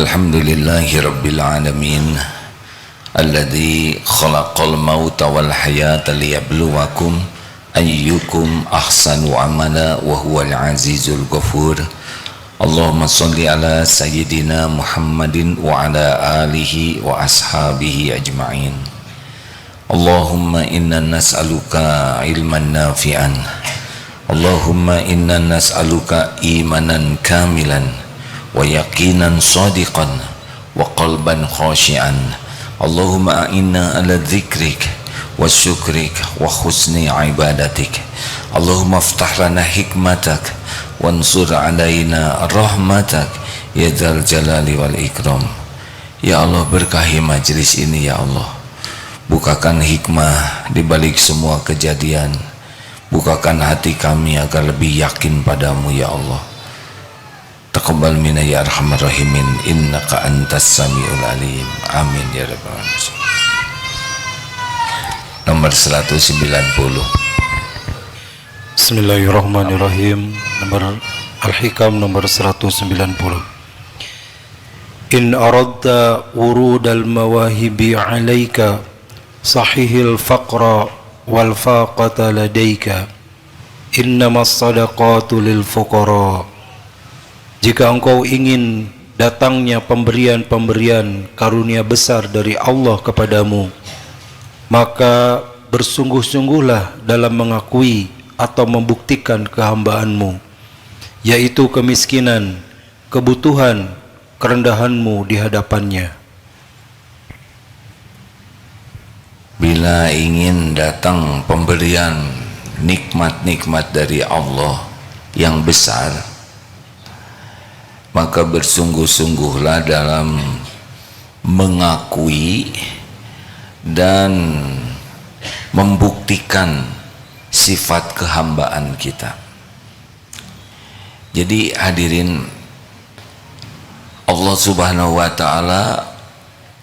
Alhamdulillahi Rabbil Alamin Alladhi khalaqal mauta wal hayata liyabluwakum ayyukum ahsanu amala wa huwal azizul ghafur. Allahumma salli ala sayyidina Muhammadin wa ala alihi wa ashabihi ajma'in. Allahumma inna nas'aluka ilman nafi'an. Allahumma inna nas'aluka imanan kamilan wa yaqinan sadiqan wa qalban khashi'an. Allahumma a'inna ala dzikrik wa syukrik wa husni ibadatik. Allahumma aftah lana hikmatak wansur alaina rahmatak ya dzal jalali wal ikram. Ya Allah, berkahi majlis ini ya Allah. Bukakan hikmah di balik semua kejadian. Bukakan hati kami agar lebih yakin padamu ya Allah. Taqabbal minna ya arhamar rahimin innaka antas samiul alim. Amin ya rabbal alamin. Nomor 190. Bismillahirrahmanirrahim. Nomor Al-Hikam nomor 190. In aradta wurudal mawahibi alaika sahihil faqra wal faqata ladaika innamas sadaqatu lil fuqara. Jika engkau ingin datangnya pemberian-pemberian karunia besar dari Allah kepadamu, maka bersungguh-sungguhlah dalam mengakui atau membuktikan kehambaanmu, yaitu kemiskinan, kebutuhan, kerendahanmu di hadapannya. Bila ingin datang pemberian nikmat-nikmat dari Allah yang besar, maka bersungguh-sungguhlah dalam mengakui dan membuktikan sifat kehambaan kita. Jadi hadirin, Allah Subhanahu wa ta'ala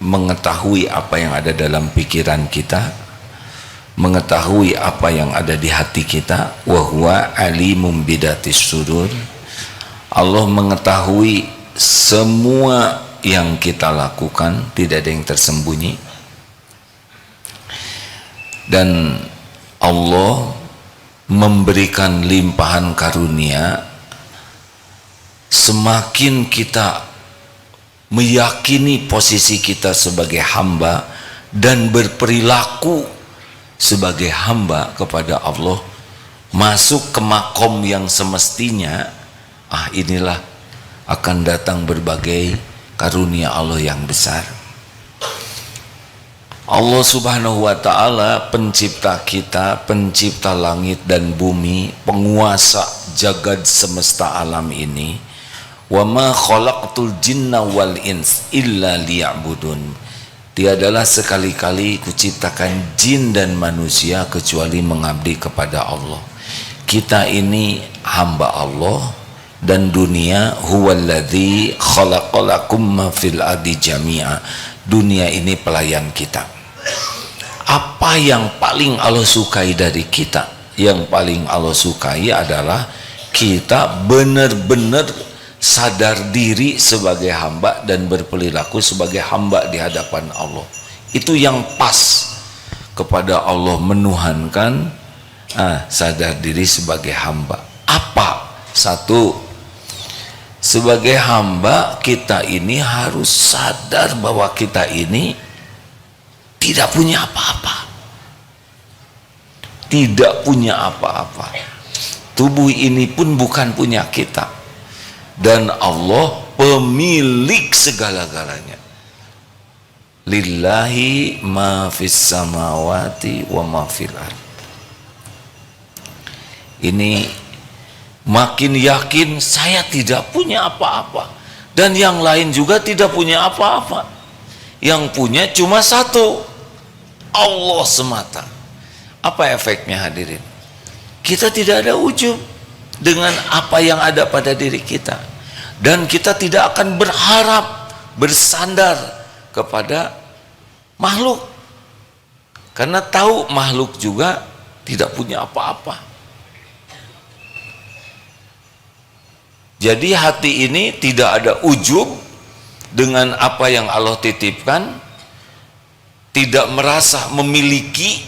mengetahui apa yang ada dalam pikiran kita, mengetahui apa yang ada di hati kita. Wa huwa alimum bidatis sudur. Allah mengetahui semua yang kita lakukan, tidak ada yang tersembunyi. Dan Allah memberikan limpahan karunia semakin kita meyakini posisi kita sebagai hamba dan berperilaku sebagai hamba kepada Allah, masuk ke makom yang semestinya. Inilah akan datang berbagai karunia Allah yang besar. Allah Subhanahu wa ta'ala pencipta kita, pencipta langit dan bumi, penguasa jagad semesta alam ini. Wa ma khalaqtul jinna wal ins illa liya'budun. Tiadalah sekali-kali kuciptakan jin dan manusia kecuali mengabdi kepada Allah. Kita ini hamba Allah, dan dunia huwallazi khalaqalakum ma fil ardi jami'a. Dunia ini pelayan kita. Apa yang paling Allah sukai dari kita? Yang paling Allah sukai adalah kita benar-benar sadar diri sebagai hamba dan berperilaku sebagai hamba di hadapan Allah. Itu yang pas kepada Allah, menuhankan sadar diri sebagai hamba. Apa? Satu, sebagai hamba kita ini harus sadar bahwa kita ini tidak punya apa-apa. Tidak punya apa-apa. Tubuh ini pun bukan punya kita. Dan Allah pemilik segala-galanya. Lillahi ma fis samawati wa ma fil ard. Ini makin yakin saya tidak punya apa-apa, dan yang lain juga tidak punya apa-apa. Yang punya cuma satu, Allah semata. Apa efeknya hadirin? Kita tidak ada ujub dengan apa yang ada pada diri kita, dan kita tidak akan berharap bersandar kepada makhluk, karena tahu makhluk juga tidak punya apa-apa. Jadi hati ini tidak ada ujub dengan apa yang Allah titipkan, tidak merasa memiliki,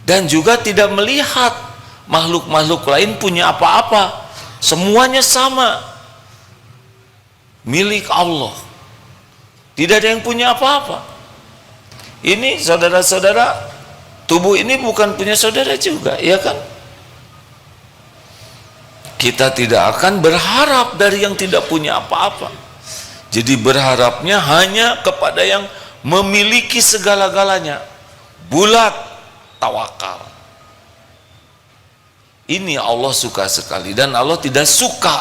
dan juga tidak melihat makhluk-makhluk lain punya apa-apa. Semuanya sama, milik Allah. Tidak ada yang punya apa-apa. Ini saudara-saudara, tubuh ini bukan punya saudara juga, ya kan? Kita tidak akan berharap dari yang tidak punya apa-apa. Jadi berharapnya hanya kepada yang memiliki segala-galanya. Bulat tawakal. Ini Allah suka sekali, dan Allah tidak suka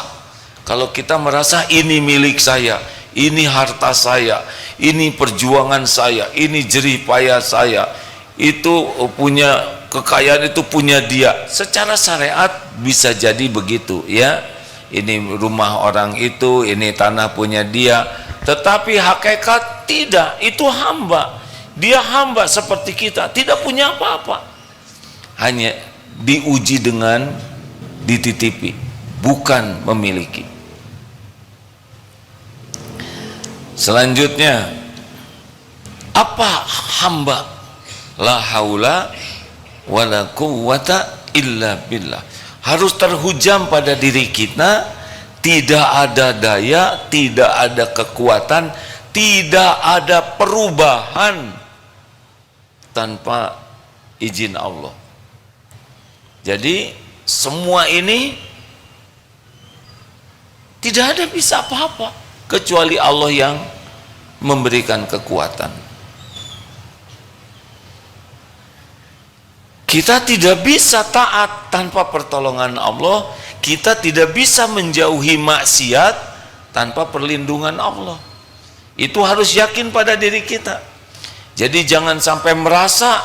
kalau kita merasa ini milik saya, ini harta saya, ini perjuangan saya, ini jerih payah saya, itu punya kekayaan, itu punya dia. Secara syariat bisa jadi begitu, ya. Ini rumah orang itu, ini tanah punya dia. Tetapi hakikat tidak, itu hamba. Dia hamba seperti kita, tidak punya apa-apa. Hanya diuji dengan dititipi, bukan memiliki. Selanjutnya, apa hamba? La haula wala quwwata illa billah. Harus terhujam pada diri kita, tidak ada daya, tidak ada kekuatan, tidak ada perubahan tanpa izin Allah. Jadi semua ini tidak ada bisa apa-apa kecuali Allah yang memberikan kekuatan. Kita tidak bisa taat tanpa pertolongan Allah. Kita tidak bisa menjauhi maksiat tanpa perlindungan Allah. Itu harus yakin pada diri kita. Jadi jangan sampai merasa,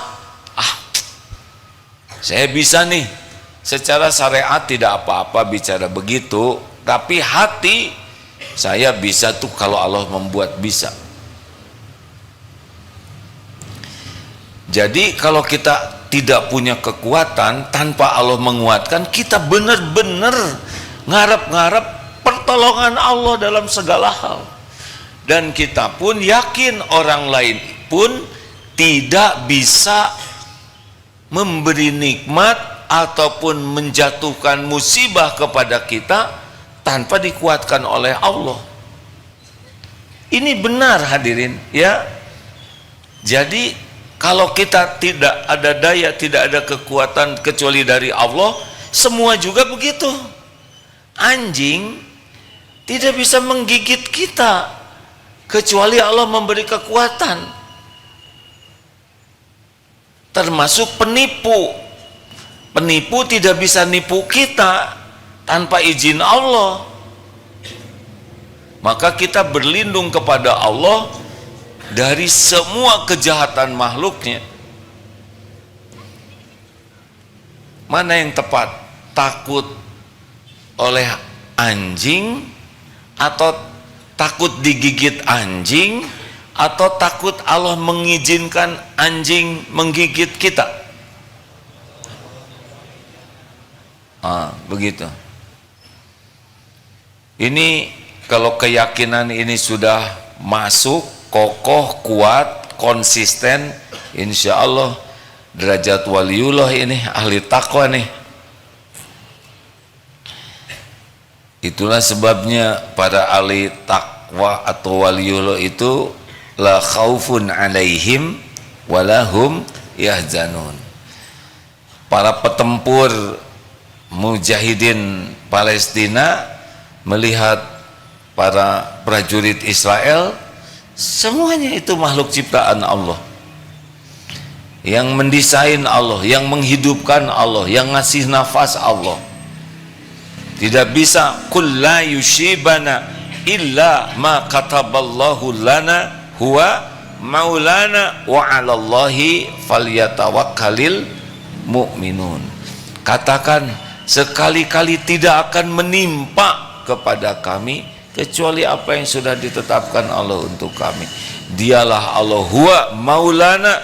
saya bisa nih, secara syariat tidak apa-apa bicara begitu, tapi hati saya bisa tuh kalau Allah membuat bisa. Jadi kalau kita tidak punya kekuatan, tanpa Allah menguatkan, kita benar-benar ngarep-ngarep pertolongan Allah dalam segala hal. Dan kita pun yakin orang lain pun tidak bisa memberi nikmat ataupun menjatuhkan musibah kepada kita tanpa dikuatkan oleh Allah. Ini benar hadirin, ya. Jadi kalau kita tidak ada daya, tidak ada kekuatan kecuali dari Allah, semua juga begitu. Anjing tidak bisa menggigit kita kecuali Allah memberi kekuatan. Termasuk penipu. Penipu tidak bisa nipu kita tanpa izin Allah. Maka kita berlindung kepada Allah dari semua kejahatan makhluknya. Mana yang tepat? Takut oleh anjing, atau takut digigit anjing, atau takut Allah mengizinkan anjing menggigit kita? Begitu. Ini kalau keyakinan ini sudah masuk, kokoh, kuat, konsisten, insya Allah derajat waliullah ini, ahli taqwa nih. Itulah sebabnya para ahli taqwa atau waliullah itu la khaufun alaihim walahum yahzanun. Para petempur mujahidin Palestina melihat para prajurit Israel, semuanya itu makhluk ciptaan Allah, yang mendesain Allah, yang menghidupkan Allah, yang ngasih nafas Allah. Tidak bisa kul la yushibana illa ma kataballahu lana huwa maulana wa 'alallahi falyatawakkalul mu'minun. Katakan, sekali-kali tidak akan menimpa kepada kami kecuali apa yang sudah ditetapkan Allah untuk kami. Dialah Allah, huwa maulana,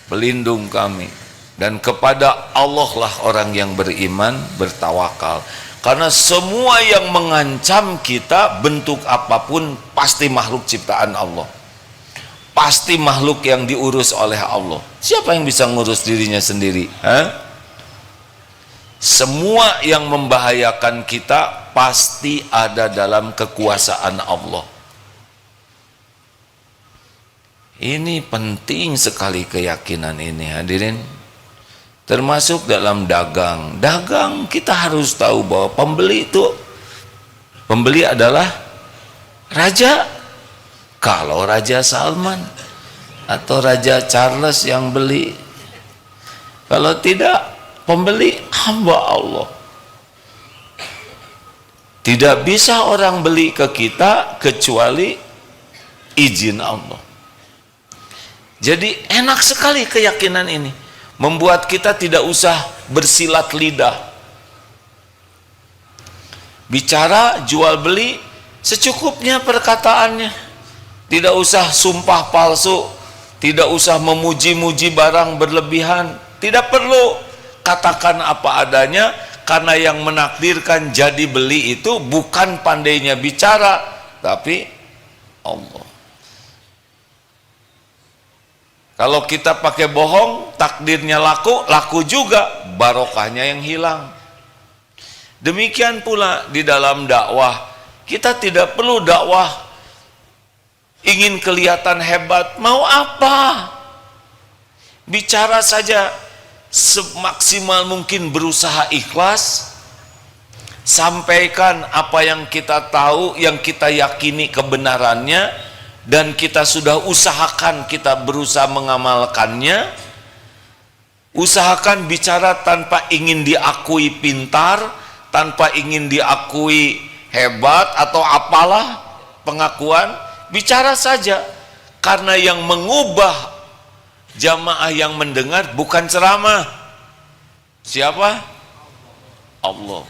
pelindung kami, dan kepada Allah lah orang yang beriman bertawakal. Karena semua yang mengancam kita bentuk apapun pasti makhluk ciptaan Allah, pasti makhluk yang diurus oleh Allah. Siapa yang bisa ngurus dirinya sendiri? Semua yang membahayakan kita pasti ada dalam kekuasaan Allah. Ini penting sekali keyakinan ini, hadirin. Termasuk dalam dagang. Dagang kita harus tahu bahwa pembeli adalah raja. Kalau Raja Salman atau Raja Charles yang beli, kalau tidak, pembeli hamba Allah. Tidak bisa orang beli ke kita kecuali izin Allah. Jadi enak sekali keyakinan ini, membuat kita tidak usah bersilat lidah. Bicara jual beli secukupnya perkataannya, tidak usah sumpah palsu, tidak usah memuji-muji barang berlebihan, tidak perlu, katakan apa adanya, karena yang menakdirkan jadi beli itu bukan pandainya bicara, tapi Allah. Kalau kita pakai bohong, takdirnya laku juga, barokahnya yang hilang. Demikian pula di dalam dakwah, kita tidak perlu dakwah ingin kelihatan hebat. Mau apa? Bicara saja semaksimal mungkin, berusaha ikhlas, sampaikan apa yang kita tahu, yang kita yakini kebenarannya, dan kita sudah usahakan, kita berusaha mengamalkannya. Usahakan bicara tanpa ingin diakui pintar, tanpa ingin diakui hebat atau apalah pengakuan. Bicara saja, karena yang mengubah jamaah yang mendengar bukan ceramah. Siapa? Allah.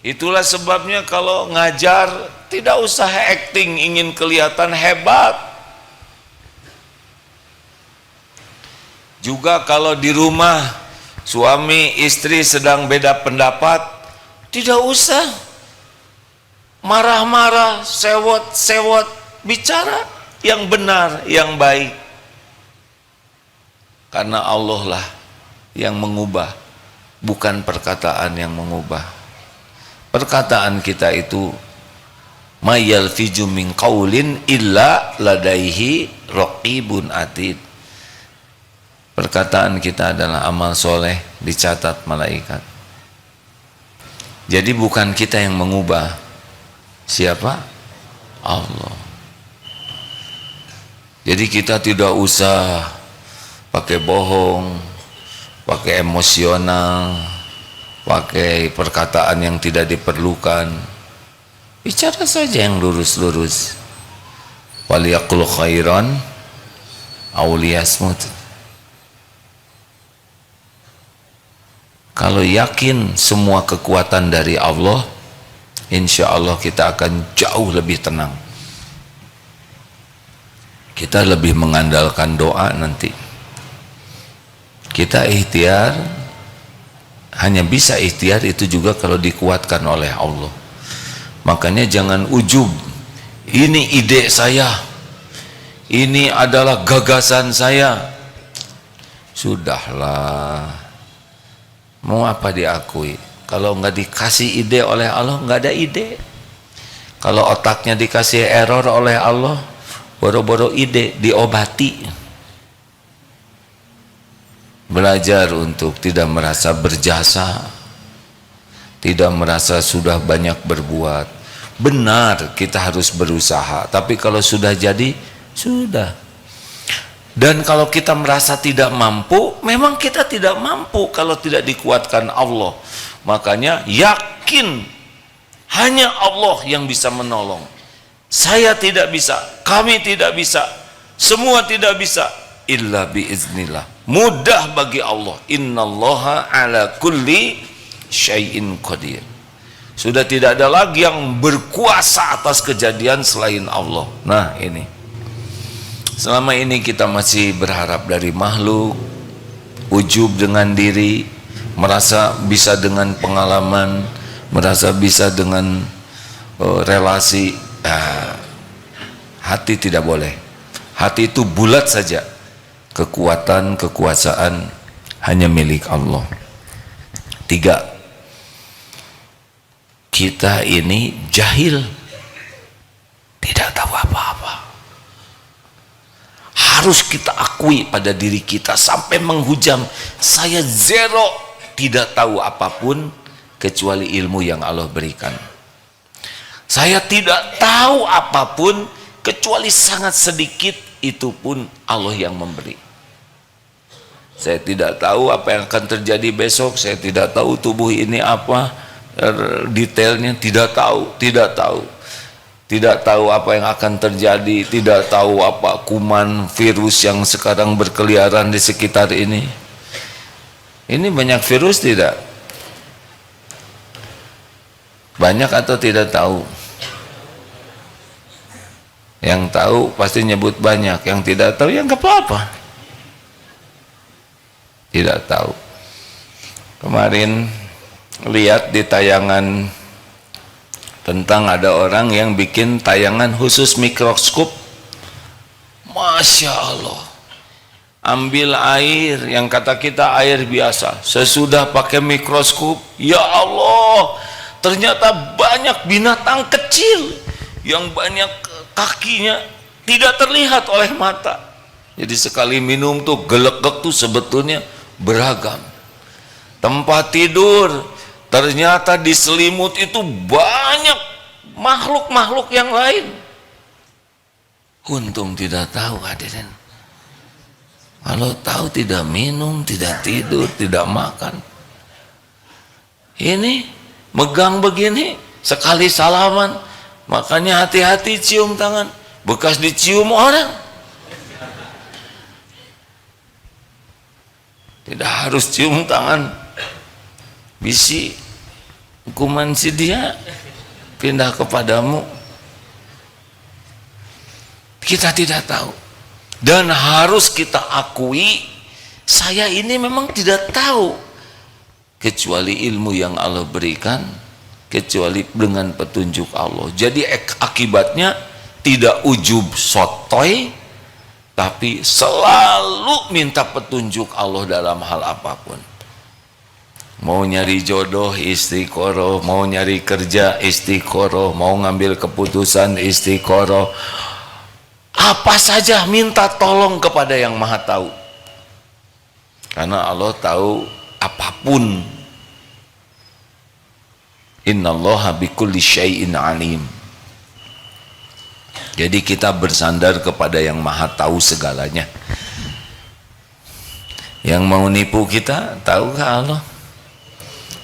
Itulah sebabnya kalau ngajar tidak usah acting ingin kelihatan hebat. Juga kalau di rumah suami istri sedang beda pendapat, tidak usah marah-marah, sewot-sewot, bicara yang benar, yang baik. Karena Allah lah yang mengubah, bukan perkataan yang mengubah. Perkataan kita itu mayal fiju min qaulin illa ladaihi raqibun atid. Perkataan kita adalah amal soleh, dicatat malaikat. Jadi bukan kita yang mengubah. Siapa? Allah. Jadi kita tidak usah pakai bohong, pakai emosional, pakai perkataan yang tidak diperlukan. Bicara saja yang lurus-lurus. Waliyaqul khairan aw liyasmut. Kalau yakin semua kekuatan dari Allah, insya Allah kita akan jauh lebih tenang. Kita lebih mengandalkan doa nanti. Kita ikhtiar, hanya bisa ikhtiar itu juga kalau dikuatkan oleh Allah. Makanya jangan ujub, ini ide saya, ini adalah gagasan saya. Sudahlah, mau apa diakui? Kalau nggak dikasih ide oleh Allah, nggak ada ide. Kalau otaknya dikasih error oleh Allah, boro-boro ide diobati. Belajar untuk tidak merasa berjasa, tidak merasa sudah banyak berbuat. Benar, kita harus berusaha, tapi kalau sudah jadi, sudah. Dan kalau kita merasa tidak mampu, memang kita tidak mampu kalau tidak dikuatkan Allah. Makanya yakin hanya Allah yang bisa menolong. Saya tidak bisa, kami tidak bisa, semua tidak bisa, illa biiznillah. Mudah bagi Allah. Innallaha ala kulli syai'in qadir. Sudah tidak ada lagi yang berkuasa atas kejadian selain Allah. Nah ini, selama ini kita masih berharap dari makhluk, ujub dengan diri, merasa bisa dengan pengalaman, merasa bisa dengan relasi. Hati tidak boleh. Hati itu bulat saja. Kekuatan, kekuasaan hanya milik Allah. 3, kita ini jahil, tidak tahu apa-apa. Harus kita akui pada diri kita sampai menghujam, saya zero, tidak tahu apapun kecuali ilmu yang Allah berikan. Saya tidak tahu apapun kecuali sangat sedikit, itu pun Allah yang memberi. Saya tidak tahu apa yang akan terjadi besok, saya tidak tahu tubuh ini apa detailnya, tidak tahu apa yang akan terjadi, tidak tahu apa kuman, virus yang sekarang berkeliaran di sekitar ini. Ini banyak virus tidak? Banyak atau tidak tahu? Yang tahu pasti nyebut banyak, yang tidak tahu ya nggak apa-apa. Tidak tahu. Kemarin lihat di tayangan tentang ada orang yang bikin tayangan khusus mikroskop. Masya Allah, ambil air yang kata kita air biasa, sesudah pakai mikroskop, ya Allah, ternyata banyak binatang kecil yang banyak kakinya tidak terlihat oleh mata. Jadi sekali minum tuh gelegek tuh sebetulnya beragam. Tempat tidur ternyata di selimut itu banyak makhluk-makhluk yang lain. Untung tidak tahu hadirin. Kalau tahu tidak minum, tidak tidur, tidak makan. Ini megang begini, sekali salaman, makanya hati-hati cium tangan, bekas dicium orang. Tidak harus cium tangan, bisi hukuman si dia pindah kepadamu. Kita tidak tahu, dan harus kita akui, saya ini memang tidak tahu kecuali ilmu yang Allah berikan, kecuali dengan petunjuk Allah. Jadi akibatnya tidak ujub sotoy, tapi selalu minta petunjuk Allah dalam hal apapun. Mau nyari jodoh istiqoroh, mau nyari kerja istiqoroh, mau ngambil keputusan istiqoroh, apa saja minta tolong kepada yang maha tahu, karena Allah tahu apapun. Innallaha bikulli syai'in alim. Jadi kita bersandar kepada yang maha tahu segalanya. Yang mau nipu kita, tahukah Allah?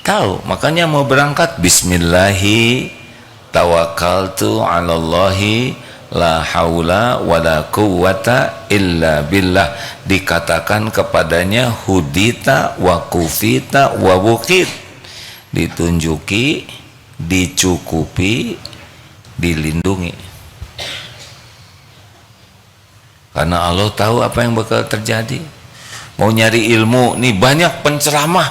Tahu. Makanya mau berangkat, bismillahi tawakkaltu 'alallahi la haula wala quwwata illa billah. Dikatakan kepadanya hudita wa kufita wa wukit. Ditunjuki, dicukupi, dilindungi. Karena Allah tahu apa yang bakal terjadi. Mau nyari ilmu, nih banyak penceramah,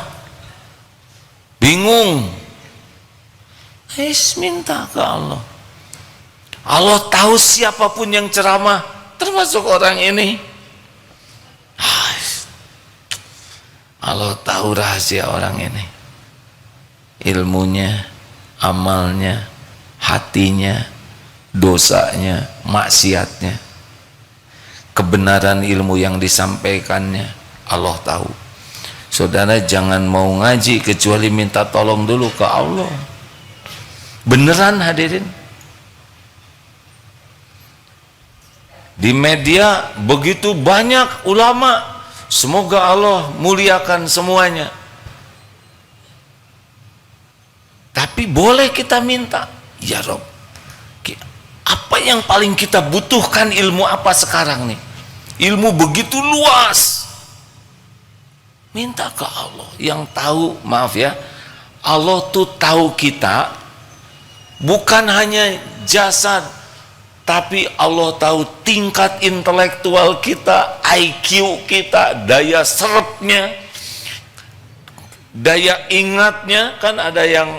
bingung, minta ke Allah. Allah tahu siapapun yang ceramah, termasuk orang ini. Allah tahu rahasia orang ini, ilmunya, amalnya, hatinya, dosanya, maksiatnya. Kebenaran ilmu yang disampaikannya Allah tahu. Saudara jangan mau ngaji kecuali minta tolong dulu ke Allah. Beneran hadirin. Di media begitu banyak ulama, semoga Allah muliakan semuanya. Tapi boleh kita minta, ya Rob, apa yang paling kita butuhkan, ilmu apa sekarang nih? Ilmu begitu luas. Minta ke Allah yang tahu. Maaf ya, Allah tuh tahu kita bukan hanya jasad, tapi Allah tahu tingkat intelektual kita, IQ kita, daya serapnya, daya ingatnya kan ada yang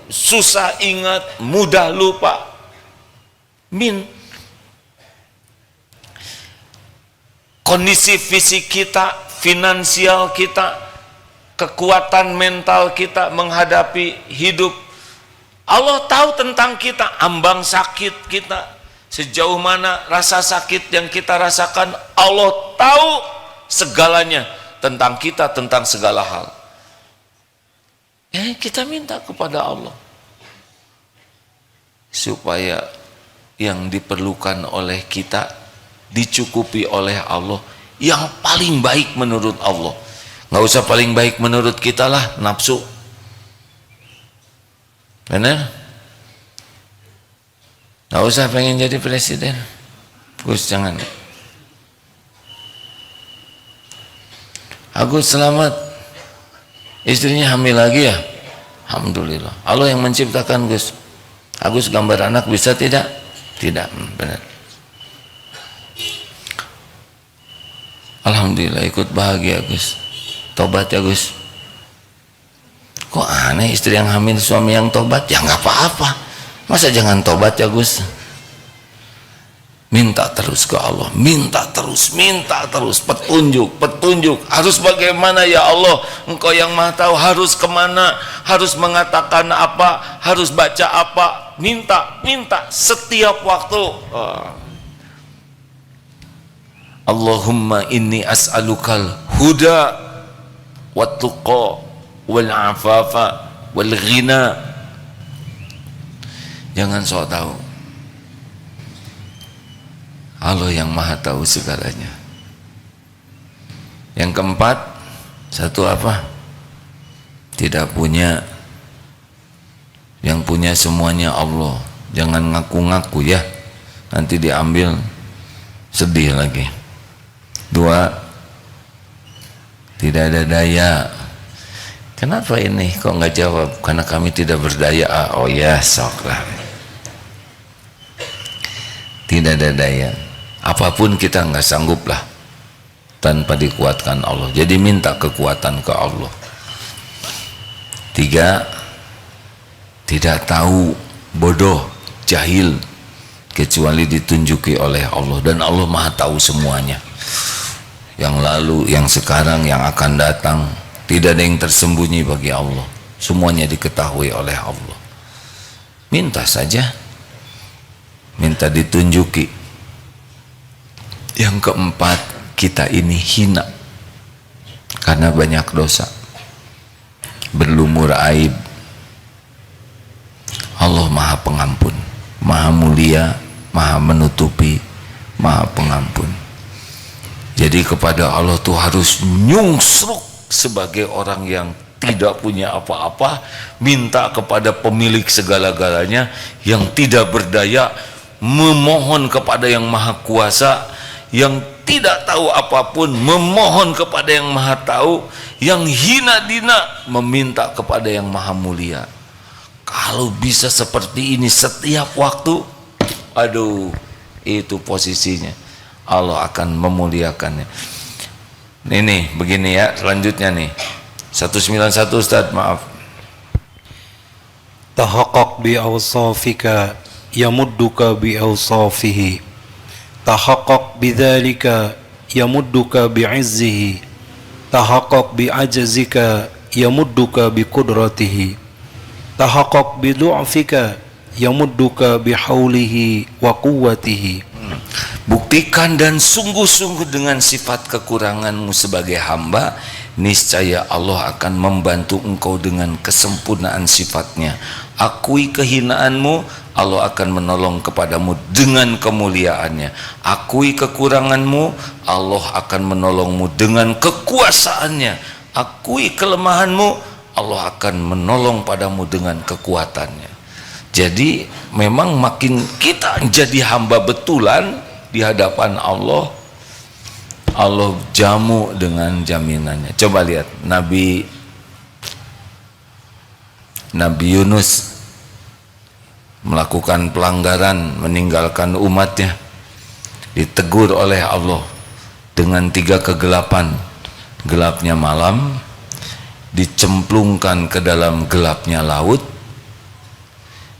susah ingat, mudah lupa. Kondisi fisik kita, finansial kita, kekuatan mental kita menghadapi hidup, Allah tahu tentang kita. Ambang sakit kita, sejauh mana rasa sakit yang kita rasakan, Allah tahu segalanya tentang kita, tentang segala hal. Kita minta kepada Allah supaya yang diperlukan oleh kita dicukupi oleh Allah yang paling baik menurut Allah. Nggak usah paling baik menurut kita lah, nafsu. Benar? Nggak usah pengen jadi presiden, Gus, jangan. Agus selamat, istrinya hamil lagi ya, alhamdulillah. Allah yang menciptakan Gus. Agus gambar anak bisa tidak? Tidak, benar. Alhamdulillah ikut bahagia Gus. Tobat ya Gus. Kok aneh istri yang hamil suami yang tobat? Ya nggak apa-apa. Masa jangan tobat ya Gus? Minta terus ke Allah, minta terus petunjuk. Harus bagaimana ya Allah? Engkau yang Maha tahu, harus kemana, harus mengatakan apa, harus baca apa. Minta setiap waktu. Allahumma inni as'alukal huda wat tuqa wal afafa wal ghina. Jangan sok tahu. Allah yang Maha tahu segalanya. Yang keempat, satu apa? Tidak punya. Yang punya semuanya Allah. Jangan ngaku-ngaku ya, nanti diambil, sedih lagi. Dua, tidak ada daya. Kenapa ini kok nggak jawab? Karena kami tidak berdaya. Oh ya, soklah. Tidak ada daya. Apapun kita nggak sanggup lah tanpa dikuatkan Allah. Jadi minta kekuatan ke Allah. Tiga, tidak tahu, bodoh, jahil, kecuali ditunjuki oleh Allah. Dan Allah Maha tahu semuanya, yang lalu, yang sekarang, yang akan datang. Tidak ada yang tersembunyi bagi Allah. Semuanya diketahui oleh Allah. Minta saja, minta ditunjuki. Yang keempat, kita ini hina karena banyak dosa, berlumur aib. Allah Maha Pengampun, Maha Mulia, Maha Menutupi, Maha Pengampun. Jadi kepada Allah tuh harus nyungsruk sebagai orang yang tidak punya apa-apa, minta kepada pemilik segala-galanya yang tidak berdaya, memohon kepada yang Maha Kuasa. Yang tidak tahu apapun memohon kepada yang Maha tahu, yang hina dina meminta kepada yang Maha Mulia. Kalau bisa seperti ini setiap waktu, aduh, itu posisinya Allah akan memuliakannya. Ini begini ya, selanjutnya nih 191 Ustaz, maaf. Tahaqqaq bi awsafika yamudduka bi awsafihi. Tahaqqaq bidzalika yamudduka bi'izzihi. Tahaqqaq bi'ajzika yamudduka biqudratihi. Tahaqqaq bidu'afika yamudduka bihaulihi wa quwwatihi. Buktikan dan sungguh-sungguh dengan sifat kekuranganmu sebagai hamba, niscaya Allah akan membantu engkau dengan kesempurnaan sifatnya. Akui kehinaanmu, Allah akan menolong kepadamu dengan kemuliaannya. Akui kekuranganmu, Allah akan menolongmu dengan kekuasaannya. Akui kelemahanmu, Allah akan menolong padamu dengan kekuatannya. Jadi memang makin kita jadi hamba betulan di hadapan Allah, Allah jamu dengan jaminannya. Coba lihat Nabi Yunus melakukan pelanggaran, meninggalkan umatnya, ditegur oleh Allah dengan 3 kegelapan. Gelapnya malam, dicemplungkan ke dalam gelapnya laut,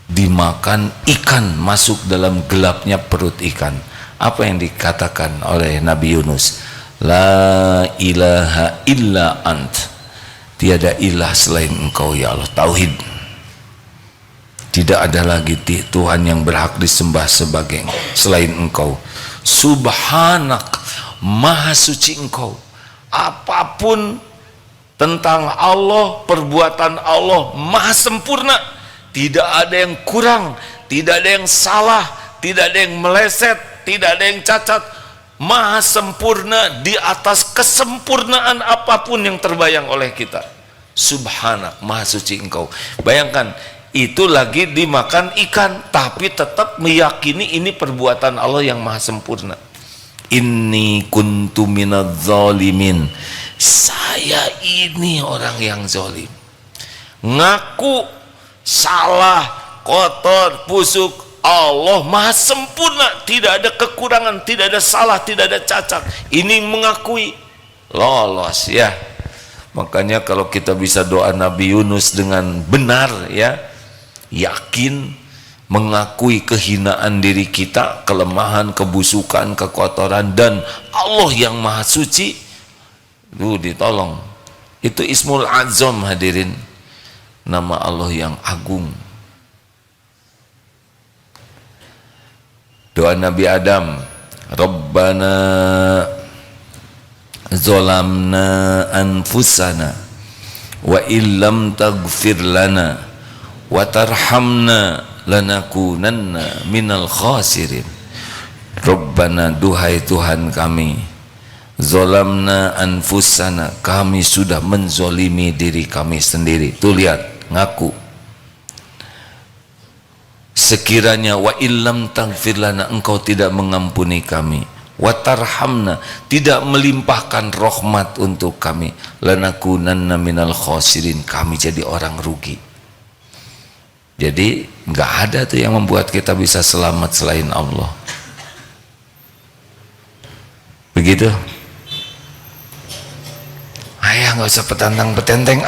dimakan ikan, masuk dalam gelapnya perut ikan. Apa yang dikatakan oleh Nabi Yunus? La ilaha illa ant, tiada ilah selain engkau ya Allah. Tauhid, tidak ada lagi Tuhan yang berhak disembah sebagai selain engkau. Subhanak, maha suci engkau. Apapun tentang Allah, perbuatan Allah maha sempurna, tidak ada yang kurang, tidak ada yang salah, tidak ada yang meleset, tidak ada yang cacat. Maha sempurna di atas kesempurnaan apapun yang terbayang oleh kita. Subhanak, maha suci engkau. Bayangkan, itu lagi dimakan ikan, tapi tetap meyakini ini perbuatan Allah yang maha sempurna. Inni kuntu minadz zalimin, saya ini orang yang zalim. Ngaku salah, kotor, busuk. Allah maha sempurna, tidak ada kekurangan, tidak ada salah, tidak ada cacat. Ini mengakui, lolos ya. Makanya kalau kita bisa doa Nabi Yunus dengan benar ya, yakin, mengakui kehinaan diri kita, kelemahan, kebusukan, kekotoran, dan Allah yang maha suci, itu ditolong. Itu Ismul Azam hadirin, nama Allah yang agung. Doa Nabi Adam, Rabbana zolamna anfusana wa illam taghfir lana wa tarhamna lanakunanna minal khasirin. Rabbana, duhai Tuhan kami, zolamna anfusana, kami sudah menzolimi diri kami sendiri. Tuh lihat, ngaku. Sekiranya wa illam taghfir lana, engkau tidak mengampuni kami, wa tarhamna, tidak melimpahkan rahmat untuk kami, lanakunanna minal khasirin, kami jadi orang rugi. Jadi nggak ada tuh yang membuat kita bisa selamat selain Allah. Begitu. Ayah nggak usah petantang-petenteng,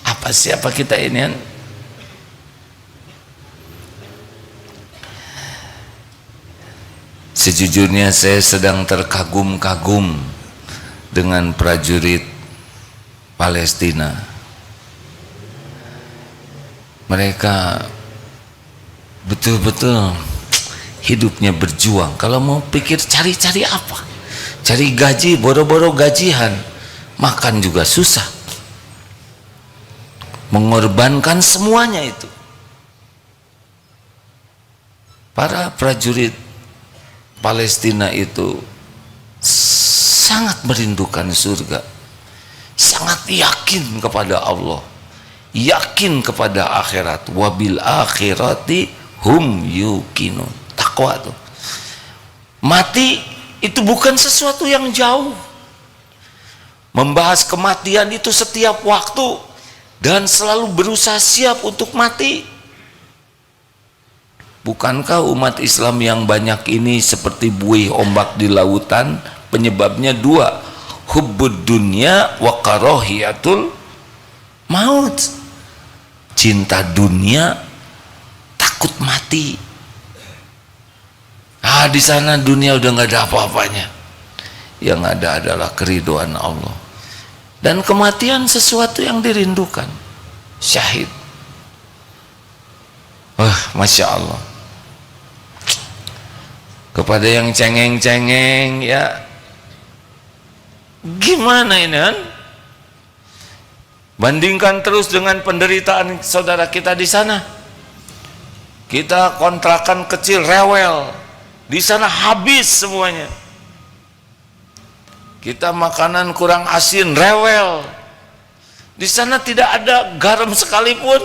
apa siapa kita ini kan? Sejujurnya saya sedang terkagum-kagum dengan prajurit Palestina. Mereka betul-betul hidupnya berjuang. Kalau mau pikir cari-cari apa? Cari gaji, boro-boro gajian, makan juga susah. Mengorbankan semuanya itu. Para prajurit Palestina itu sangat merindukan surga, sangat yakin kepada Allah, yakin kepada akhirat. Wabil akhirati hum yuqinun. Takwa tuh. Mati itu bukan sesuatu yang jauh. Membahas kematian itu setiap waktu dan selalu berusaha siap untuk mati. Bukankah umat Islam yang banyak ini seperti buih ombak di lautan? Penyebabnya dua, hubbud dunya wa karahiyatul maut. Cinta dunia, takut mati. Di sana dunia udah nggak ada apa-apanya. Yang ada adalah keridhaan Allah. Dan kematian sesuatu yang dirindukan. Syahid. Masya Allah. Kepada yang cengeng-cengeng ya, gimana ini kan? Bandingkan terus dengan penderitaan saudara kita di sana. Kita kontrakan kecil rewel, di sana habis semuanya. Kita makanan kurang asin rewel, di sana tidak ada garam sekalipun,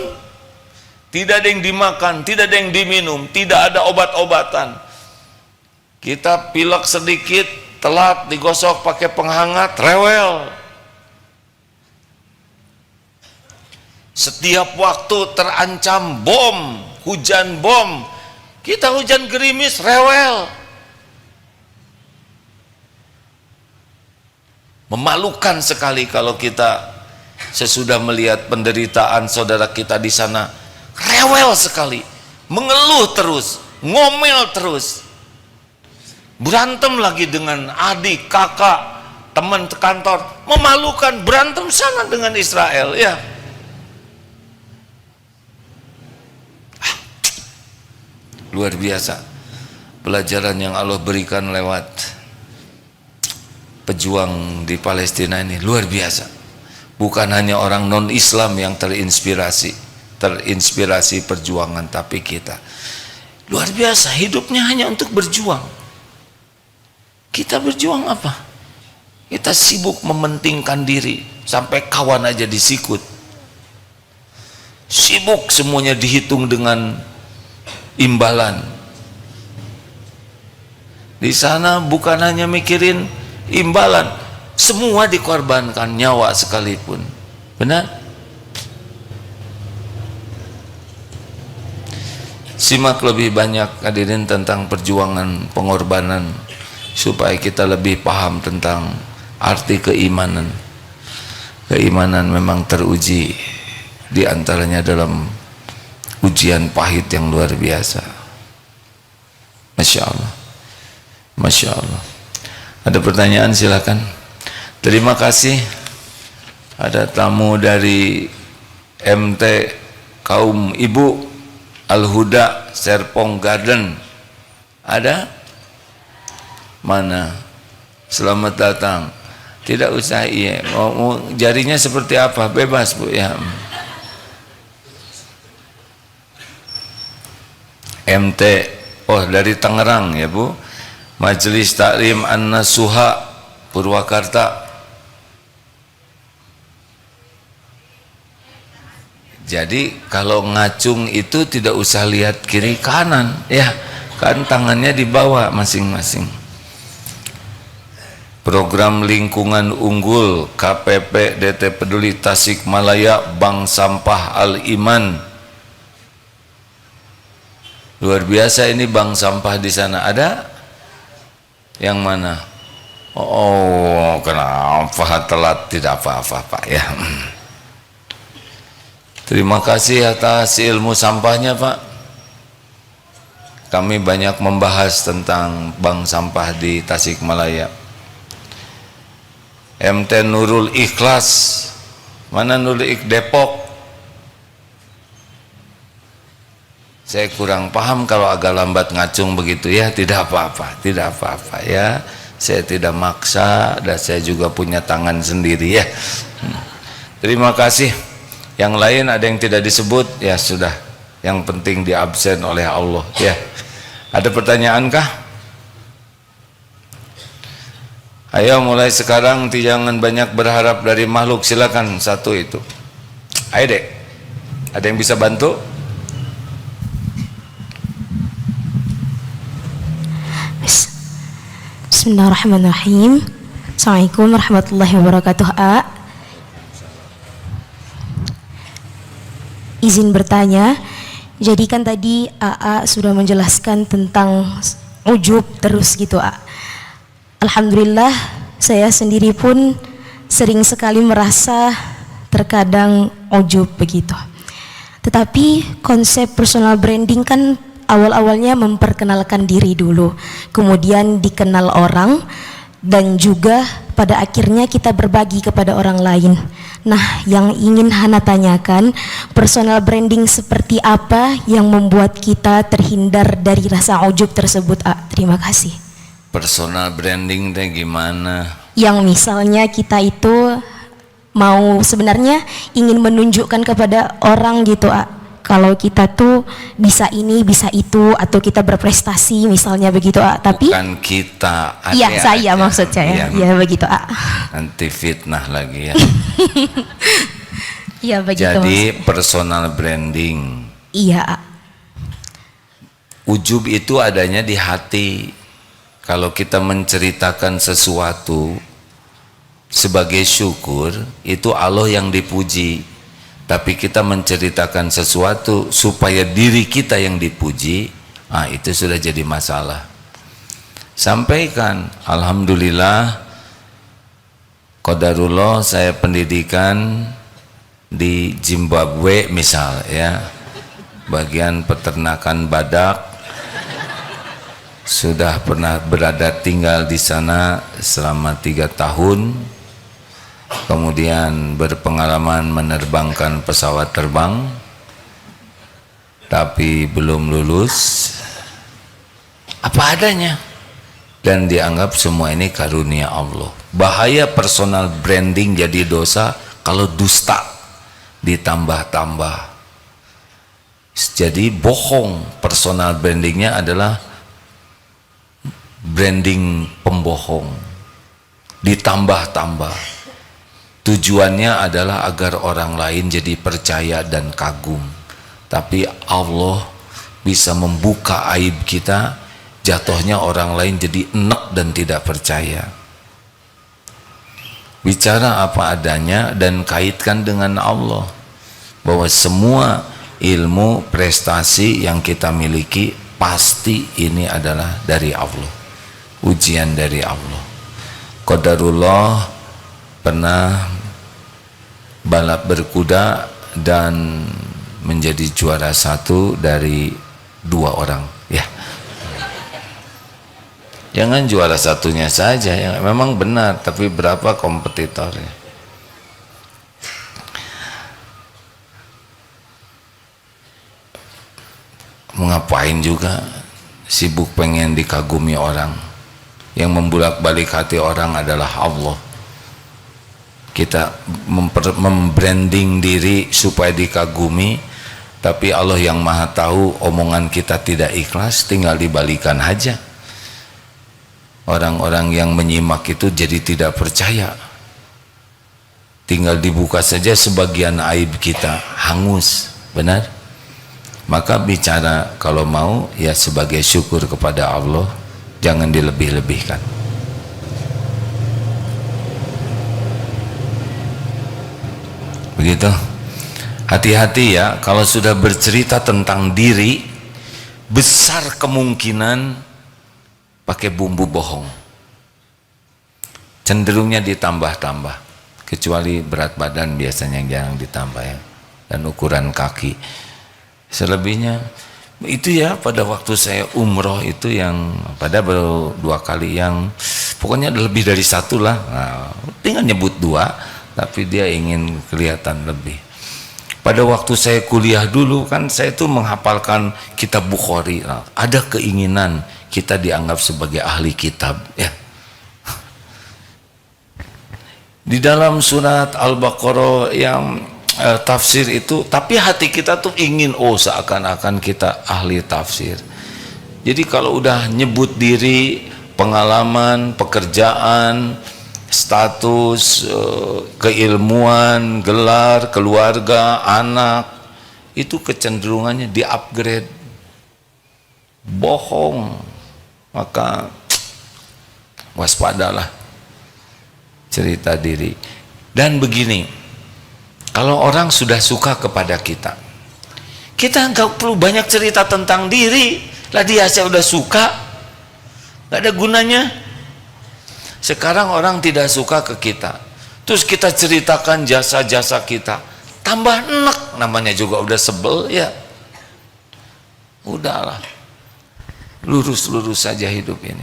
tidak ada yang dimakan, tidak ada yang diminum, tidak ada obat-obatan. Kita pilek sedikit, telat digosok pakai penghangat, rewel. Setiap waktu terancam bom, hujan bom, kita hujan gerimis, rewel. Memalukan sekali kalau kita sesudah melihat penderitaan saudara kita di sana, rewel sekali, mengeluh terus, ngomel terus, berantem lagi dengan adik, kakak, teman kantor, memalukan, berantem sana dengan Israel, ya. Luar biasa pelajaran yang Allah berikan lewat pejuang di Palestina ini, luar biasa. Bukan hanya orang non-Islam yang terinspirasi perjuangan, tapi kita luar biasa hidupnya hanya untuk berjuang. Kita berjuang apa? Kita sibuk mementingkan diri, sampai kawan aja disikut, sibuk semuanya dihitung dengan imbalan. Di sana bukan hanya mikirin imbalan, semua dikorbankan, nyawa sekalipun. Benar? Simak lebih banyak hadirin tentang perjuangan pengorbanan, supaya kita lebih paham tentang arti keimanan. Keimanan memang teruji, diantaranya dalam ujian pahit yang luar biasa. Masya Allah, Masya Allah. Ada pertanyaan, silakan. Terima kasih. Ada tamu dari MT Kaum Ibu Al-Huda Serpong Garden. Ada? Mana? Selamat datang. Tidak usah, iya. Mau jarinya seperti apa? Bebas, Bu, ya. MT, oh dari Tangerang ya, Bu. Majelis Taklim An-Nasuha Purwakarta. Jadi kalau ngacung itu tidak usah lihat kiri kanan, ya kan, tangannya di bawah masing-masing. Program lingkungan unggul KPP DT Peduli Tasikmalaya, Bank Sampah Al-Iman. Luar biasa ini bank sampah di sana. Ada? Yang mana? Oh, kenapa telat? Tidak apa-apa, Pak, ya. Terima kasih atas ilmu sampahnya, Pak. Kami banyak membahas tentang bank sampah di Tasikmalaya. MT Nurul Ikhlas, mana Nurul Ikhlas? Depok. Saya kurang paham kalau agak lambat ngacung begitu, ya. Tidak apa-apa, tidak apa-apa, ya. Saya tidak maksa, dan saya juga punya tangan sendiri, ya. Terima kasih. Yang lain ada yang tidak disebut, ya sudah. Yang penting diabsen oleh Allah, ya. Ada pertanyaan kah? Ayo mulai sekarang jangan banyak berharap dari makhluk. Silakan satu itu. Ayo dek. Ada yang bisa bantu? Bismillahirrahmanirrahim. Assalamualaikum warahmatullahi wabarakatuh. Izin bertanya. Jadi kan tadi AA sudah menjelaskan tentang ujub terus gitu, A. Alhamdulillah saya sendiri pun sering sekali merasa terkadang ujub begitu. Tetapi konsep personal branding kan awal-awalnya memperkenalkan diri dulu, kemudian dikenal orang, dan juga pada akhirnya kita berbagi kepada orang lain. Nah, yang ingin Hana tanyakan, personal branding seperti apa yang membuat kita terhindar dari rasa ujub tersebut, A? Terima kasih. Personal branding teh gimana? Yang misalnya kita itu mau sebenarnya ingin menunjukkan kepada orang gitu, A, kalau kita tuh bisa ini, bisa itu, atau kita berprestasi misalnya begitu, A. Tapi bukan kita. Iya, saya maksud saya. Iya, begitu, A. Nanti fitnah lagi, ya. Iya, begitu. Jadi personal branding. Iya, A. Ujub itu adanya di hati. Kalau kita menceritakan sesuatu sebagai syukur, itu Allah yang dipuji. Tapi kita menceritakan sesuatu supaya diri kita yang dipuji, itu sudah jadi masalah. Sampaikan, alhamdulillah, qadarullah, saya pendidikan di Zimbabwe misal ya, bagian peternakan badak, sudah pernah berada tinggal di sana selama 3 tahun, kemudian berpengalaman menerbangkan pesawat terbang, tapi belum lulus, apa adanya, dan dianggap semua ini karunia Allah. Bahaya personal branding jadi dosa kalau dusta ditambah-tambah. Jadi bohong, personal brandingnya adalah branding pembohong, ditambah-tambah. Tujuannya adalah agar orang lain jadi percaya dan kagum, tapi Allah bisa membuka aib kita, jatuhnya orang lain jadi enek dan tidak percaya. Bicara apa adanya dan kaitkan dengan Allah, bahwa semua ilmu prestasi yang kita miliki pasti ini adalah dari Allah, ujian dari Allah. Qadarullah pernah balap berkuda dan menjadi juara 1 dari 2 orang ya. Jangan juara satunya saja yang memang benar, tapi berapa kompetitornya. Mengapain juga sibuk pengen dikagumi orang. Yang membolak-balik hati orang adalah Allah. Kita membranding diri supaya dikagumi, tapi Allah yang maha tahu omongan kita tidak ikhlas, tinggal dibalikan aja. Orang-orang yang menyimak itu jadi tidak percaya, tinggal dibuka saja sebagian aib kita, hangus, benar? Maka bicara kalau mau ya sebagai syukur kepada Allah, jangan dilebih-lebihkan. Begitu. Hati-hati ya, kalau sudah bercerita tentang diri, besar kemungkinan pakai bumbu bohong, cenderungnya ditambah-tambah, kecuali berat badan biasanya yang jarang ditambah ya, dan ukuran kaki. Selebihnya itu ya, pada waktu saya umroh itu yang pada baru 2 kali, yang pokoknya lebih dari 1 lah. Nah, tinggal nyebut 2, tapi dia ingin kelihatan lebih. Pada waktu saya kuliah dulu kan, saya tuh menghafalkan kitab Bukhari. Nah, ada keinginan kita dianggap sebagai ahli kitab ya. Di dalam surat Al-Baqarah yang tafsir itu, tapi hati kita tuh ingin seakan-akan kita ahli tafsir. Jadi kalau udah nyebut diri, pengalaman, pekerjaan, status, keilmuan, gelar, keluarga, anak, itu kecenderungannya di-upgrade. Bohong. Maka waspadalah cerita diri. Dan begini, kalau orang sudah suka kepada kita, kita nggak perlu banyak cerita tentang diri lah, dia saya udah suka, nggak ada gunanya. Sekarang orang tidak suka ke kita, terus kita ceritakan jasa-jasa kita, tambah enak, namanya juga udah sebel ya. Udahlah, lurus-lurus saja hidup ini.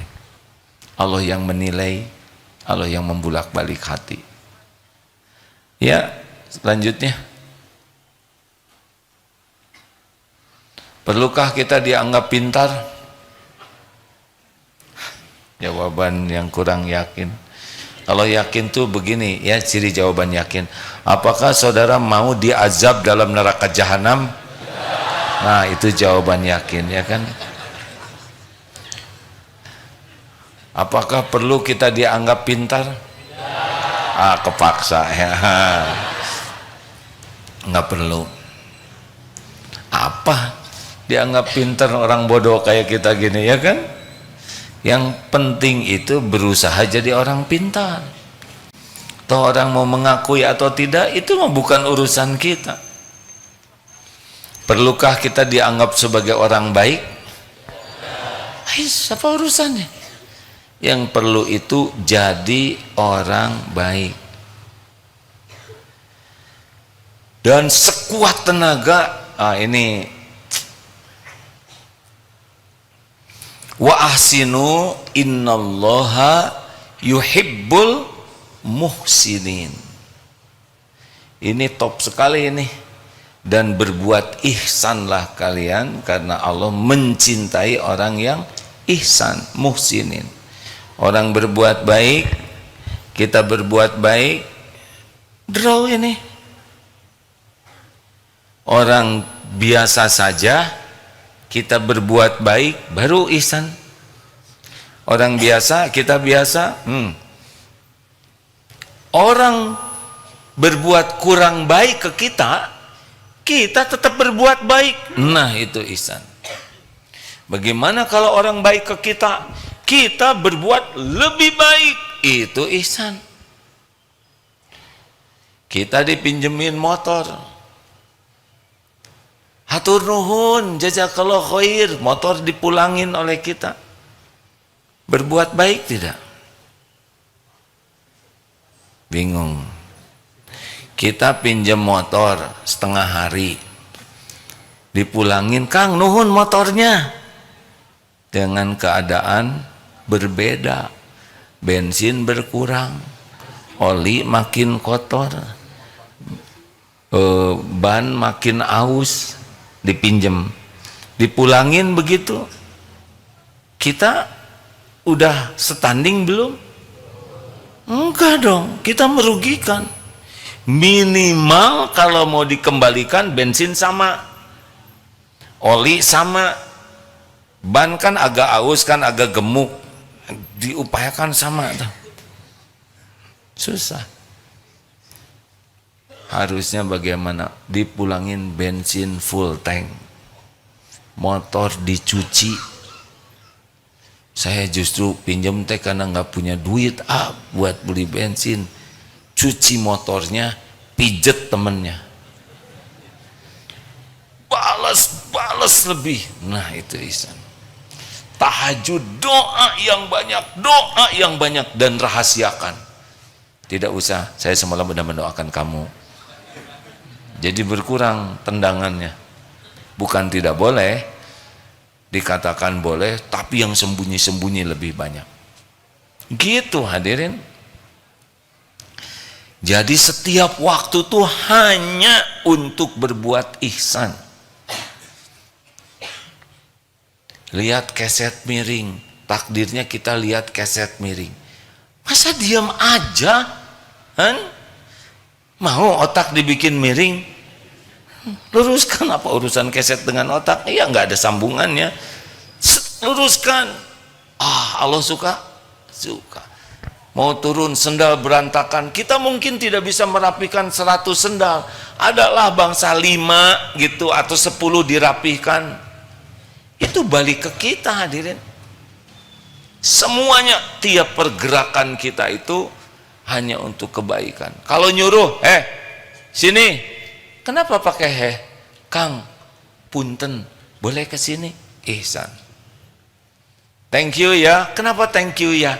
Allah yang menilai, Allah yang membulak-balik hati. Ya, selanjutnya, perlukah kita dianggap pintar? Jawaban yang kurang yakin. Kalau yakin tuh begini ya, ciri jawaban yakin. Apakah saudara mau diazab dalam neraka jahanam? Nah, itu jawaban yakin ya kan. Apakah perlu kita dianggap pintar? Kepaksa ya. Nggak perlu. Apa dianggap pintar orang bodoh kayak kita gini ya kan? Yang penting itu berusaha jadi orang pintar. Toh orang mau mengakui atau tidak itu mah bukan urusan kita. Perlukah kita dianggap sebagai orang baik? Apa urusannya? Yang perlu itu jadi orang baik. dan sekuat tenaga. Ini wa ahsinu innallaha yuhibbul muhsinin. Ini top sekali ini. Dan berbuat ihsanlah kalian karena Allah mencintai orang yang ihsan, muhsinin. Orang berbuat baik, kita berbuat baik, draw ini. Orang biasa saja, kita berbuat baik, baru ihsan. Orang biasa, kita biasa. Orang berbuat kurang baik ke kita, kita tetap berbuat baik. Nah, itu ihsan. Bagaimana kalau orang baik ke kita, kita berbuat lebih baik? Itu ihsan. Kita dipinjemin motor, hatur nuhun, jazakallah khair, motor dipulangin oleh kita. Berbuat baik tidak? Bingung. Kita pinjam motor setengah hari, dipulangin, Kang nuhun motornya, dengan keadaan berbeda. Bensin berkurang, oli makin kotor, ban makin aus, dipinjam, dipulangin begitu. Kita udah standing belum? Enggak dong, kita merugikan. Minimal kalau mau dikembalikan bensin sama, oli sama, ban kan agak aus, kan agak gemuk, diupayakan sama. Susah. Harusnya bagaimana? Dipulangin bensin full tank, motor dicuci. Saya justru pinjam teh karena nggak punya duit buat beli bensin. Cuci motornya, pijet temennya, balas lebih. Nah, itu ihsan. Tahajud, doa yang banyak dan rahasiakan. Tidak usah, saya semalam sudah mendoakan kamu. Jadi berkurang tendangannya. Bukan tidak boleh, dikatakan boleh, tapi yang sembunyi-sembunyi lebih banyak. Gitu hadirin. Jadi setiap waktu tuh hanya untuk berbuat ihsan. Lihat keset miring, takdirnya kita lihat keset miring. Masa diam aja? Mau otak dibikin miring? Luruskan, apa urusan keset dengan otak? Iya, nggak ada sambungannya. Luruskan. Allah suka? Suka. Mau turun sendal berantakan, kita mungkin tidak bisa merapikan 100 sendal. Adalah bangsa 5 gitu atau 10 dirapihkan. Itu balik ke kita hadirin. Semuanya, tiap pergerakan kita itu hanya untuk kebaikan. Kalau nyuruh, sini, kenapa pakai Kang, punten, boleh ke sini? Ihsan. Thank you ya. Kenapa thank you ya?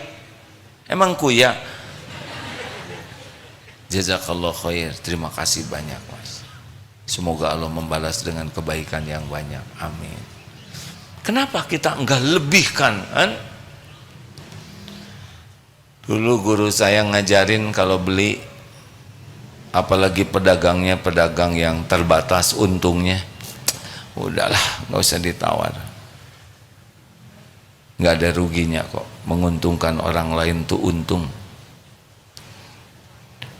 Emang kuya? Jazakallah khair. Terima kasih banyak, Mas. Semoga Allah membalas dengan kebaikan yang banyak. Amin. Kenapa kita enggak lebihkan? Dulu guru saya ngajarin kalau beli, apalagi pedagangnya pedagang yang terbatas untungnya, udahlah, nggak usah ditawar. Nggak ada ruginya kok, menguntungkan orang lain tuh untung.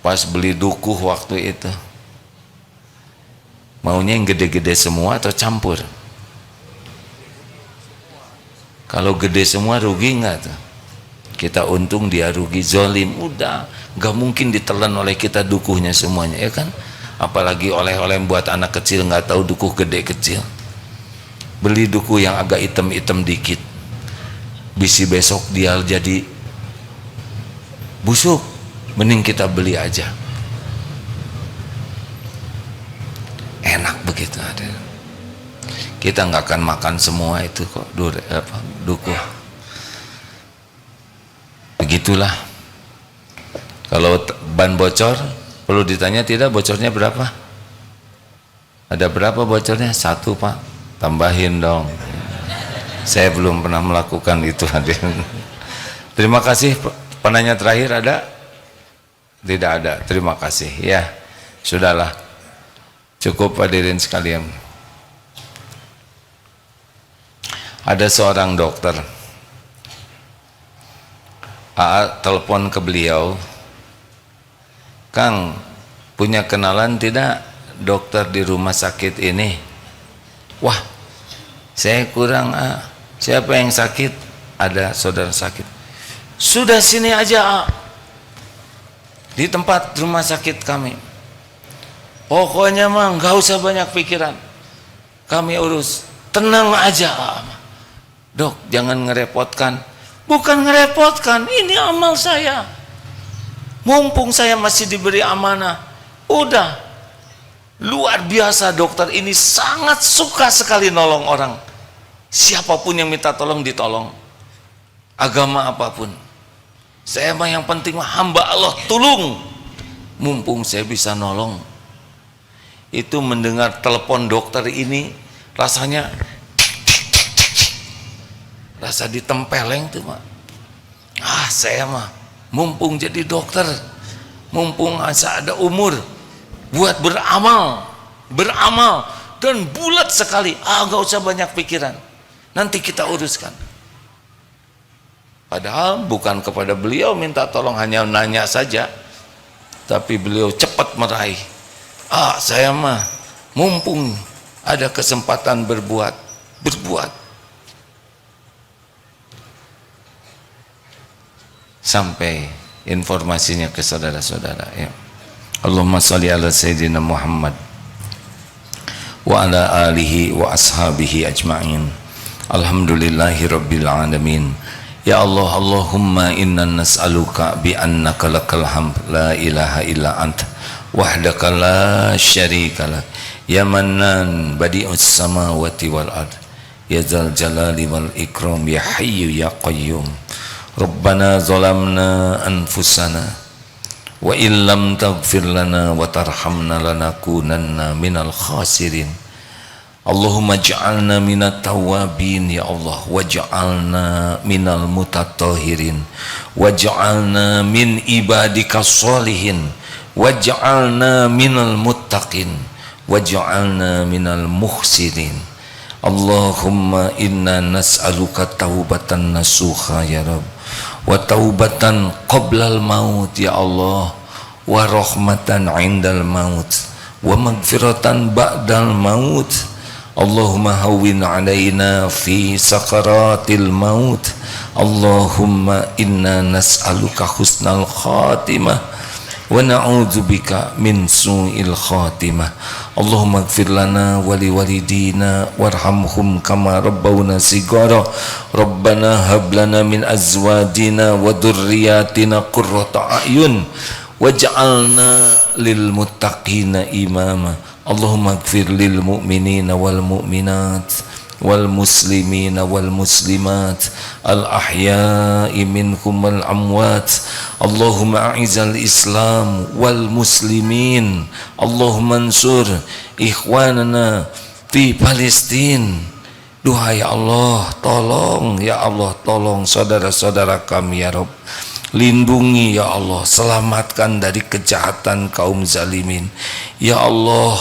Pas beli dukuh waktu itu, maunya yang gede-gede semua atau campur? Kalau gede semua rugi nggak tuh? Kita untung, dia rugi, zolim. Udah, nggak mungkin ditelan oleh kita dukuhnya semuanya, ya kan? Apalagi oleh-oleh buat anak kecil, nggak tahu dukuh gede kecil. Beli dukuh yang agak hitam-hitam dikit, bisi besok dia jadi busuk, mending kita beli aja. Enak begitu ada. Kita nggak akan makan semua itu kok, dukuh. Begitulah. Kalau ban bocor, perlu ditanya tidak bocornya berapa? Ada berapa bocornya? 1 Pak. Tambahin dong. Saya belum pernah melakukan itu hadirin. Terima kasih. Penanya terakhir ada? Tidak ada. Terima kasih. Ya, sudahlah. Cukup hadirin sekalian. Ada seorang dokter. AA telepon ke beliau, Kang, punya kenalan tidak dokter di rumah sakit ini? Wah, saya kurang. Siapa yang sakit? Ada saudara sakit. Sudah sini aja di tempat rumah sakit kami. Pokoknya mah nggak usah banyak pikiran, kami urus. Tenang aja dok, jangan ngerepotkan. Bukan ngerepotkan, ini amal saya. Mumpung saya masih diberi amanah. Udah, luar biasa dokter ini sangat suka sekali nolong orang. Siapapun yang minta tolong ditolong, agama apapun. Saya mah yang penting hamba Allah, tolong. Mumpung saya bisa nolong. Itu mendengar telepon dokter ini rasanya rasa ditempeleng tuh Pak. Saya mah mumpung jadi dokter, mumpung ada umur, buat beramal dan bulat sekali. Gak usah banyak pikiran, nanti kita uruskan. Padahal bukan kepada beliau minta tolong, hanya nanya saja, tapi beliau cepat meraih. Saya mah mumpung ada kesempatan berbuat. Sampai informasinya ke saudara-saudara ya. Allahumma sholli ala sayyidina Muhammad wa ala alihi wa ashabihi ajma'in. Alhamdulillahi rabbil alamin. Ya Allah, Allahumma inna nas'aluka bi annaka lakal hamd la ilaha illa anta wahdaka la syarika lak ya mannan badi'us samawati wal ard ya dzal jalali wal ikram ya hayyu ya qayyum. Rabbana zalamna anfusana wa illam taghfir lana wa tarhamna lanakunanna minal khasirin. Allahumma ja'alna minat tawabin ya Allah, waj'alna minal mutatahhirin, waj'alna min ibadika sholihin, waj'alna minal muttaqin, waj'alna minal muhsinin. Allahumma inna nas'aluka taubatan nasuha ya Rabb, wa taubatan qoblal maut ya Allah, wa rahmatan indal maut, wa magfiratan ba'dal maut. Allahumma hawwin alaina fi sakaratil maut. Allahumma inna nas'aluka husnal khatimah wa na'udzubika min su'il khatimah. Allahumma ighfir lana wa liwalidina warhamhum kama rabbawna sigara. Rabbana hab lana min azwajina wa dhurriyyatina qurrata a'yun waj'alna lil muttaqina imama. Allahumma ighfir lil mu'minina wal mu'minat wal muslimina wal muslimat al ahya'i minhum wal amwat. Allahumma a'izal islam wal muslimin. Allahumma ansur ikhwanana fi Palestin. Duha ya Allah, tolong ya Allah, tolong saudara-saudara kami ya Rabb. Lindungi ya Allah, selamatkan dari kejahatan kaum zalimin ya Allah.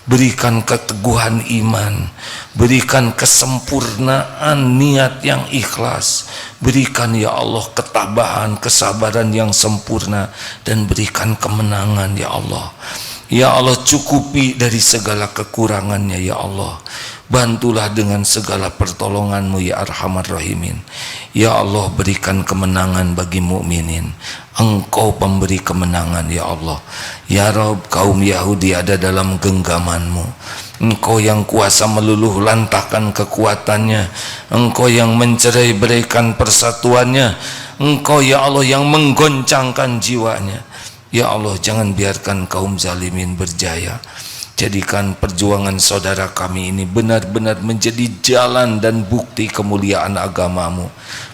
Berikan keteguhan iman, berikan kesempurnaan niat yang ikhlas, berikan ya Allah ketabahan, kesabaran yang sempurna, dan berikan kemenangan ya Allah. Ya Allah, cukupi dari segala kekurangannya ya Allah. Bantulah dengan segala pertolonganmu ya Arhamar Rahimin. Ya Allah, berikan kemenangan bagi mukminin. Engkau pemberi kemenangan ya Allah. Ya Rabb, kaum Yahudi ada dalam genggamanmu. Engkau yang kuasa meluluh lantakan kekuatannya. Engkau yang mencerai-beraikan persatuannya. Engkau ya Allah yang menggoncangkan jiwanya. Ya Allah, jangan biarkan kaum zalimin berjaya. Jadikan perjuangan saudara kami ini benar-benar menjadi jalan dan bukti kemuliaan agamamu.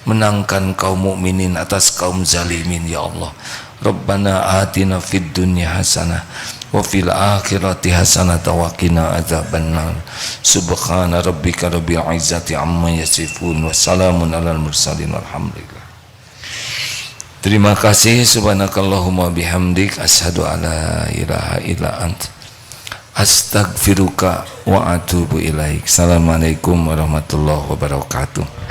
Menangkan kaum mukminin atas kaum zalimin ya Allah. Rabbana atina fid dunya hasanah wa fil akhirati hasanah wa qina adzabannar. Subhana rabbika rabbil izzati amma yasifun wa salamun alal mursalin walhamdulillah. Terima kasih. Subhanakallahumma bihamdik asyhadu alla ilaha illa ant astaghfiruka wa atubu ilaik. Assalamualaikum warahmatullahi wabarakatuh.